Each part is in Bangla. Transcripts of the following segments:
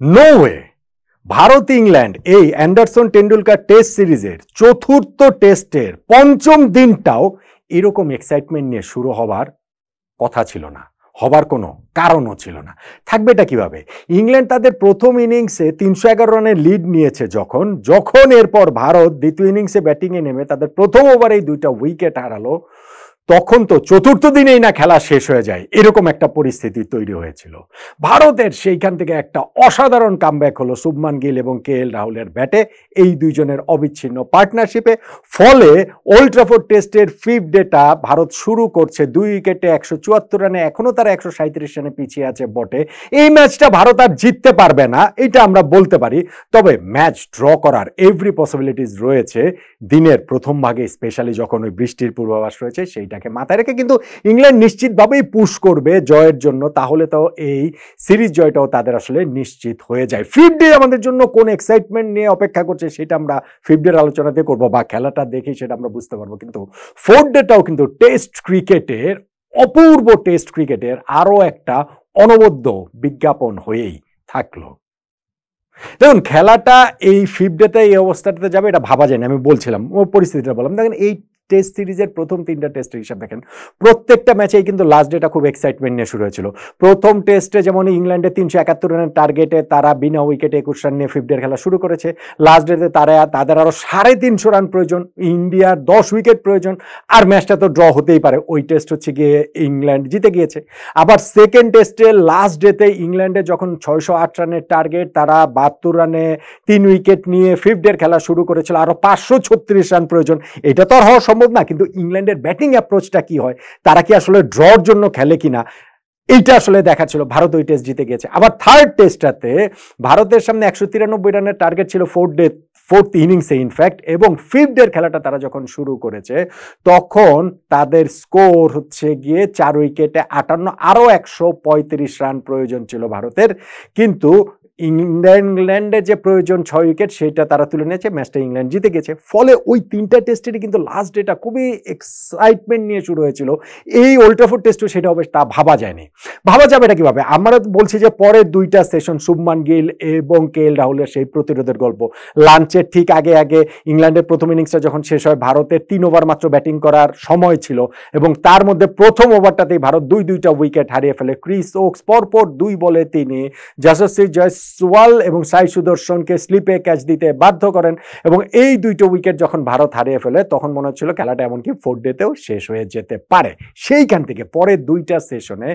No way. ভারত ইংল্যান্ড এই অ্যান্ডারসন টেন্ডুলকার টেস্ট সিরিজের চতুর্থ টেস্টের পঞ্চম দিনটাও এরকম এক্সাইটমেন্ট নিয়ে শুরু হবার কথা ছিল না, হবার কোনো কারণও ছিল না। থাকবে এটা কিভাবে? ইংল্যান্ড তাদের প্রথম ইনিংসে 311 রানের লিড নিয়েছে যখন এরপর ভারত দ্বিতীয় ইনিংসে ব্যাটিংয়ে নেমে তাদের প্রথম ওভারেই 2টা উইকেট হারালো, তখন তো চতুর্থ দিনেই না খেলা শেষ হয়ে যায়, এরকম একটা পরিস্থিতি তৈরি হয়েছিল। ভারতের সেইখান থেকে একটা অসাধারণ কামব্যাক হলো শুভমান গিল এবং KL রাহুলের ব্যাটে, এই দুইজনের অবিচ্ছিন্ন পার্টনারশিপে। ফলে ওল্ড ট্রাফোর্ড টেস্টের 5th ডেটা ভারত শুরু করছে 2 উইকেটে 174 রানে। এখনো তারা 137 রানে পিছিয়ে আছে বটে। এই ম্যাচটা ভারত আর জিততে পারবে না, এটা আমরা বলতে পারি। তবে ম্যাচ ড্র করার এভরি পসিবিলিটিস রয়েছে দিনের প্রথম ভাগে, স্পেশালি যখন ওই বৃষ্টির পূর্বাভাস রয়েছে সেইটাকে মাথায় রেখে। কিন্তু ইংল্যান্ড নিশ্চিতভাবেই পুশ করবে জয়ের জন্য, তাহলে তো এই সিরিজ জয়টাও তাদের আসলে নিশ্চিত হয়ে যায়। 5th ডে আমাদের জন্য কোন এক্সাইটমেন্ট নিয়ে অপেক্ষা করছে সেটা আমরা 5th ডের আলোচনাতে করবো, বা খেলাটা দেখি সেটা আমরা বুঝতে পারবো। কিন্তু 4th ডেটাও কিন্তু টেস্ট ক্রিকেটের, অপূর্ব টেস্ট ক্রিকেটের আরো একটা অনবদ্য বিজ্ঞাপন হয়েই থাকলো। দেখুন, খেলাটা এই 5th ডেতে এই অবস্থাটাতে যাবে এটা ভাবা যায় না। আমি বলছিলাম পরিস্থিতিটা বললাম। দেখেন, এই টেস্ট সিরিজের প্রথম 3টা টেস্টের হিসাব দেখেন, প্রত্যেকটা ম্যাচেই কিন্তু লাস্ট ডেটা খুব এক্সাইটমেন্ট নিয়ে শুরু হয়েছিল। প্রথম টেস্টে যেমন ইংল্যান্ডের 371 রানের টার্গেটে তারা বিনা উইকেটে 21 রান নিয়ে 5th ডের খেলা শুরু করেছে। লাস্ট ডেতে তাদের আরো 350 রান প্রয়োজন, ইন্ডিয়ার 10 উইকেট প্রয়োজন, আর ম্যাচটা তো ড্র হতেই পারে। ওই টেস্ট হচ্ছে গিয়ে ইংল্যান্ড জিতে গিয়েছে। আবার সেকেন্ড টেস্টে লাস্ট ডেতে ইংল্যান্ডের যখন 608 রানের টার্গেট, তারা 72 রানে 3 উইকেট নিয়ে 5th ডের খেলা শুরু করেছিল, আরো 536 রান প্রয়োজন। এটা তো আর হওয়া সম্ভব না। কিন্তু ইংল্যান্ডের ব্যাটিং অ্যাপ্রোচটা কি হয়, তারা কি আসলে ড্রর জন্য খেলে কিনা, এইটা আসলে দেখা ছিল। ভারত ওই টেস্ট জিতে গেছে। আবার থার্ড টেস্টটাতে ভারতের সামনে 193 রানের টার্গেট ছিল ফোর্থ ইনিংসে ইনফ্যাক্ট, এবং 5th ডের খেলাটা তারা যখন শুরু করেছে তখন তাদের স্কোর হচ্ছে গিয়ে 4 উইকেটে 58, আরো 135 রান প্রয়োজন ছিল ভারতের। কিন্তু ইংল্যান্ডের যে প্রয়োজন 6 উইকেট সেটা তারা তুলে নিয়েছে, ম্যাচটা ইংল্যান্ড জিতে গেছে। ফলে ওই 3টা টেস্টেরই কিন্তু লাস্ট ডেটা খুবই এক্সাইটমেন্ট নিয়ে শুরু হয়েছিল। এই ওল্ড ট্রাফোর্ড টেস্টও সেটা হবে তা ভাবা যায়নি। ভাবা যাবে এটা কিভাবে? আমরা বলছি যে পরের 2টা সেশন শুভমান গিল এবং KL রাহুলের সেই প্রতিরোধের গল্প। লাঞ্চের ঠিক আগে ইংল্যান্ডের প্রথম ইনিংসটা যখন শেষ হয়, ভারতের 3 ওভার মাত্র ব্যাটিং করার সময় ছিল, এবং তার মধ্যে প্রথম ওভারটাতেই ভারত 2টা উইকেট হারিয়ে ফেলে। ক্রিস ওকস পরপর 2 বলে তিনি যশস্বী জয়সওয়াল এবং সাই সুদর্শনকে স্লিপে ক্যাচ দিতে বাধ্য করেন, এবং এই 2টো উইকেট যখন ভারত হারিয়ে ফেলে তখন মনে হচ্ছিল খেলাটা এমনকি 4th ডেতেও শেষ হয়ে যেতে পারে। সেইখান থেকে পরের 2টা সেশনে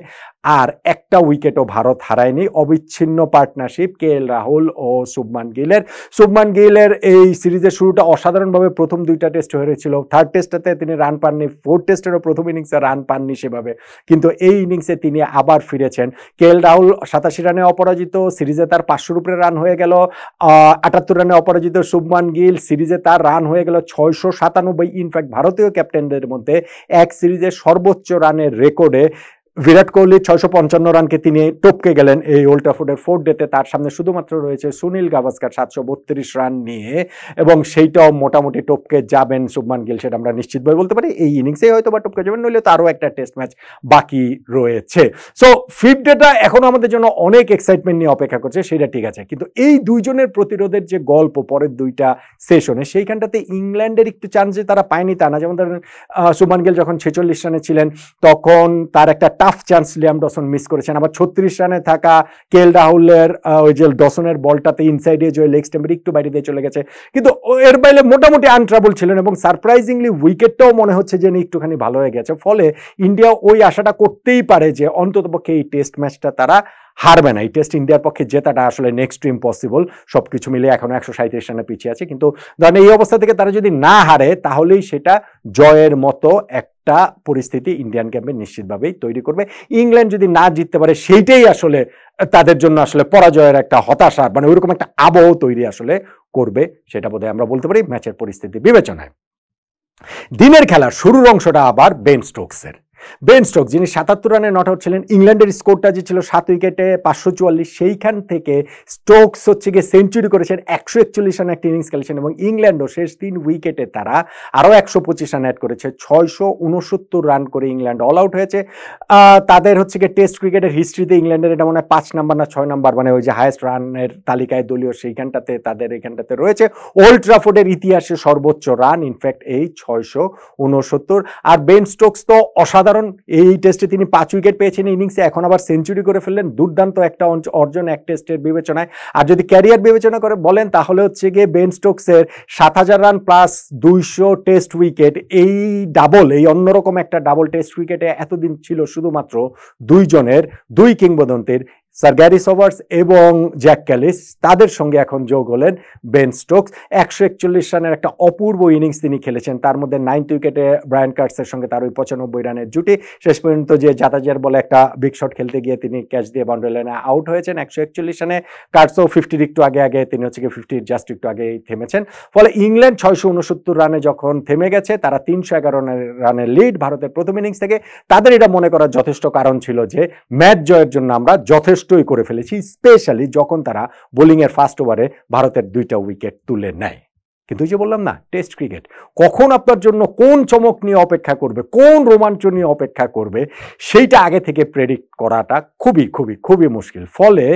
আর একটা উইকেটও ভারত হারায়নি। অবিচ্ছিন্ন পার্টনারশিপ KL রাহুল ও শুভমান গিলের এই সিরিজের শুরুটা অসাধারণভাবে প্রথম 2টা টেস্ট হয়েছিল। থার্ড টেস্টটাতে তিনি রান পাননি, 4th টেস্টেরও প্রথম ইনিংসে রান পাননি সেভাবে, কিন্তু এই ইনিংসে তিনি আবার ফিরেছেন। KL রাহুল 87 রানে অপরাজিত, সিরিজে তার 500-র উপরে রান হয়ে গেল। 78 রানে অপরাজিত শুভমান গিল, সিরিজে তার রান হয়ে গেল 697। ইনফ্যাক্ট ভারতীয় ক্যাপ্টেনদের মধ্যে এক সিরিজে সর্বোচ্চ রানের রেকর্ডে বিরাট কোহলি 655 রানকে তিনি টপকে গেলেন এই ওল্ড ট্রাফোর্ডের 4th ডেতে। তার সামনে শুধুমাত্র রয়েছে সুনীল গাভাস্কার 732 রান নিয়ে, এবং সেইটাও মোটামুটি টপকে যাবেন শুভমান গিল, সেটা আমরা নিশ্চিতভাবে বলতে পারি। এই ইনিংসেই হয়তো বা টপকে যাবেন, নইলে তো আরও একটা টেস্ট ম্যাচ বাকি রয়েছে। সো 5th ডেটা এখনো আমাদের জন্য অনেক এক্সাইটমেন্ট নিয়ে অপেক্ষা করছে, সেটা ঠিক আছে। কিন্তু এই দুইজনের প্রতিরোধের যে গল্প পরের 2টা সেশনে, সেইখানটাতে ইংল্যান্ডের একটু চান্স যে তারা পায়নি তা না। যেমন ধরেন শুভমান গিল যখন 46 রানে ছিলেন তখন তার একটা tough chance Liam Dawson miss করেছেন। আবার 36 রানে থাকা KL রাহুলের ওই যে ডসনের বলটাতে ইনসাইডে যে লেগ স্ট্যাম্পের একটু বাইরে দিয়ে চলে গেছে, কিন্তু এর বাইরে মোটামুটি আনট্রাবল ছিলেন, এবং সারপ্রাইজিংলি উইকেটটাও মনে হচ্ছে যে একটুখানি ভালো হয়ে গেছে। ফলে ইন্ডিয়া ওই আশাটা করতেই পারে যে অন্ততপক্ষে এই টেস্ট ম্যাচটা তারা হারবে না। এই টেস্ট ইন্ডিয়ার পক্ষে জেতাটা আসলে নেক্সট টু ইম্পসিবল, সবকিছু মিলে এখনো 137 রানে পিছিয়ে আছে। কিন্তু ধরেন এই অবস্থা থেকে তারা যদি না হারে তাহলেই সেটা জয়ের মতো একটা পরিস্থিতি ইন্ডিয়ান ক্যাম্পে নিশ্চিতভাবেই তৈরি করবে। ইংল্যান্ড যদি না জিততে পারে সেইটাই আসলে তাদের জন্য আসলে পরাজয়ের একটা হতাশা, মানে ওইরকম একটা আবহ তৈরি আসলে করবে, সেটা বোধহয় আমরা বলতে পারি ম্যাচের পরিস্থিতি বিবেচনায়। দিনের খেলার শুরুর অংশটা আবার বেন স্টোকসের। বেন স্টোকস যিনি ৭৭ রানে নট আউট ছিলেন, ইংল্যান্ডের স্কোরটা যে ছিল 7 উইকেটে 544, সেইখান থেকে স্টোকস হচ্ছে গিয়ে সেঞ্চুরি করেছেন, 141 রানে একটা ইনিংস খেলেছেন এবং ইংল্যান্ডও শেষ 3 উইকেটে তারা আরও 125 রান অ্যাড করেছে, 669 রান করে ইংল্যান্ড অল আউট হয়েছে। তাদের হচ্ছে গিয়ে টেস্ট ক্রিকেটের হিস্ট্রিতে ইংল্যান্ডের এটা মনে হয় 5 নাম্বার না 6 নাম্বার, মানে ওই যে হায়েস্ট রানের তালিকায় দলীয় সেইখানটাতে তাদের এখানটাতে রয়েছে। ওল্ড ট্রাফোর্ডের ইতিহাসে সর্বোচ্চ রান ইনফ্যাক্ট এই 669। আর বেন স্টোকস তো অসাধারণ, এই টেস্টে তিনি 5 উইকেট পেয়েছেন ইনিংসে, এখন আবার সেঞ্চুরি করে ফেললেন, দুর্দান্ত একটা অর্জন এক টেস্টের বিবেচনায়। আর যদি ক্যারিয়ার বিবেচনা করে বলেন তাহলে হচ্ছে গিয়ে বেন স্টোকসের 7,000 রান প্লাস 200 টেস্ট উইকেট, এই ডাবল, এই অন্যরকম একটা ডাবল টেস্ট উইকেটে এতদিন ছিল শুধুমাত্র দুইজনের, দুই কিংবদন্তির, স্যার গ্যারি সোবার্স এবং জ্যাক ক্যালিস, তাদের সঙ্গে এখন যোগ হলেন বেন স্টোকস। 141 রানের একটা অপূর্ব ইনিংস তিনি খেলেছেন, তার মধ্যে 9th উইকেটে ব্রায়ান কার্টসের সঙ্গে তার ওই 95 রানের জুটি, শেষ পর্যন্ত যে জাতাজার বলে একটা বিগ শট খেলতে গিয়ে তিনি ক্যাচ দিয়ে বাউন্ডারি লাইনে আউট হয়েছেন 141 রানে। কার্টসও 50 একটু আগে তিনি হচ্ছে গিয়ে 50 জাস্ট একটু আগেই থেমেছেন। ফলে ইংল্যান্ড 669 রানে যখন থেমে গেছে, তারা 311 রানের লিড ভারতের প্রথম ইনিংস থেকে, তাদের এটা মনে করার যথেষ্ট কারণ ছিল যে ম্যাচ জয়ের জন্য আমরা যথেষ্টই করে ফেলেছি, স্পেশালি যখন তারা বোলিংয়ের ফার্স্ট ওভারে ভারতের 2টা উইকেট তুলে নেয়। কিন্তু যে বললাম না, টেস্ট ক্রিকেট কখন আপনার জন্য কোন চমক নিয়ে অপেক্ষা করবে, কোন রোমাঞ্চ নিয়ে অপেক্ষা করবে, সেইটা আগে থেকে প্রেডিক্ট করাটা খুবই খুবই খুবই মুশকিল। ফলে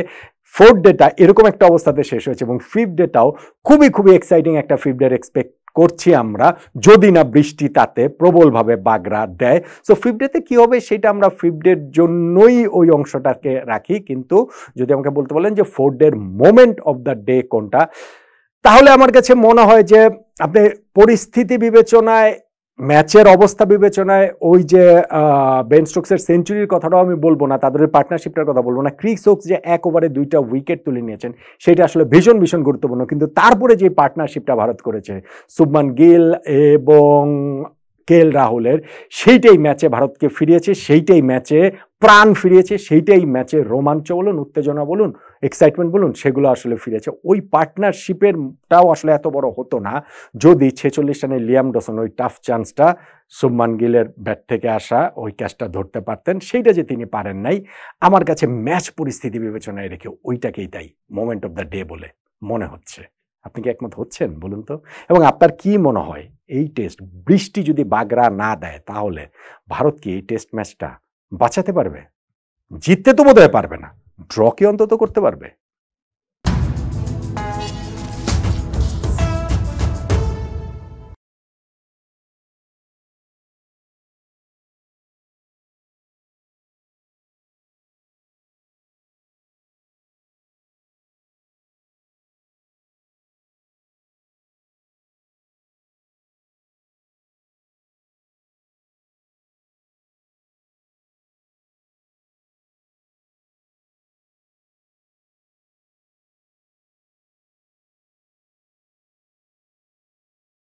4th ডেটা এরকম একটা অবস্থাতে শেষ হয়েছে এবং 5th ডেটাও খুবই খুবই এক্সাইটিং একটা 5th ডে এক্সপেক্ট করছি আমরা, যদি না বৃষ্টি তাতে প্রবলভাবে বাগড়া দেয়। সো 5th ডেতে কি হবে সেটা আমরা 5th ডের জন্যই ওই অংশটাকে রাখি। কিন্তু যদি আমাকে বলতে বলেন যে 4th ডের মোমেন্ট অফ দ্য ডে কোনটা, তাহলে আমার কাছে মনে হয় যে আপনি পরিস্থিতি বিবেচনায়, ম্যাচের অবস্থা বিবেচনায়, ওই যে বেন স্টোকসের সেঞ্চুরির কথাটাও আমি বলবো না, তাদের পার্টনারশিপটার কথা বলবো না, ক্রিস ওকস যে 1 ওভারে 2টা উইকেট তুলে নিয়েছেন সেটা আসলে ভীষণ ভীষণ গুরুত্বপূর্ণ। কিন্তু তারপরে যে পার্টনারশিপটা ভারত করেছে শুভমান গিল এবং কেএল রাহুলের, সেইটাই ম্যাচে ভারতকে ফিরিয়েছে, সেইটাই ম্যাচে প্রাণ ফিরিয়েছে, সেইটাই ম্যাচে রোমাঞ্চ বলুন, উত্তেজনা বলুন, এক্সাইটমেন্ট বলুন, সেগুলো আসলে ফিরেছে। ওই পার্টনারশিপেরটাও আসলে এত বড় হতো না যদি 46 রানে লিয়াম ডসন ওই টাফ চান্সটা, শুভমান গিলের ব্যাট থেকে আসা ওই ক্যাচটা ধরতে পারতেন, সেইটা যে তিনি পারেন নাই। আমার কাছে ম্যাচ পরিস্থিতি বিবেচনায় রেখে ওইটাকেই তাই মোমেন্ট অফ দ্য ডে বলে মনে হচ্ছে। আপনি কি একমত হচ্ছেন বলুন তো? এবং আপনার কি মনে হয় এই টেস্ট বৃষ্টি যদি বাগড়া না দেয় তাহলে ভারত কি এই টেস্ট ম্যাচটা বাঁচাতে পারবে? জিততে তো বোধহয় পারবে না, ড্র কি অন্তত করতে পারবে?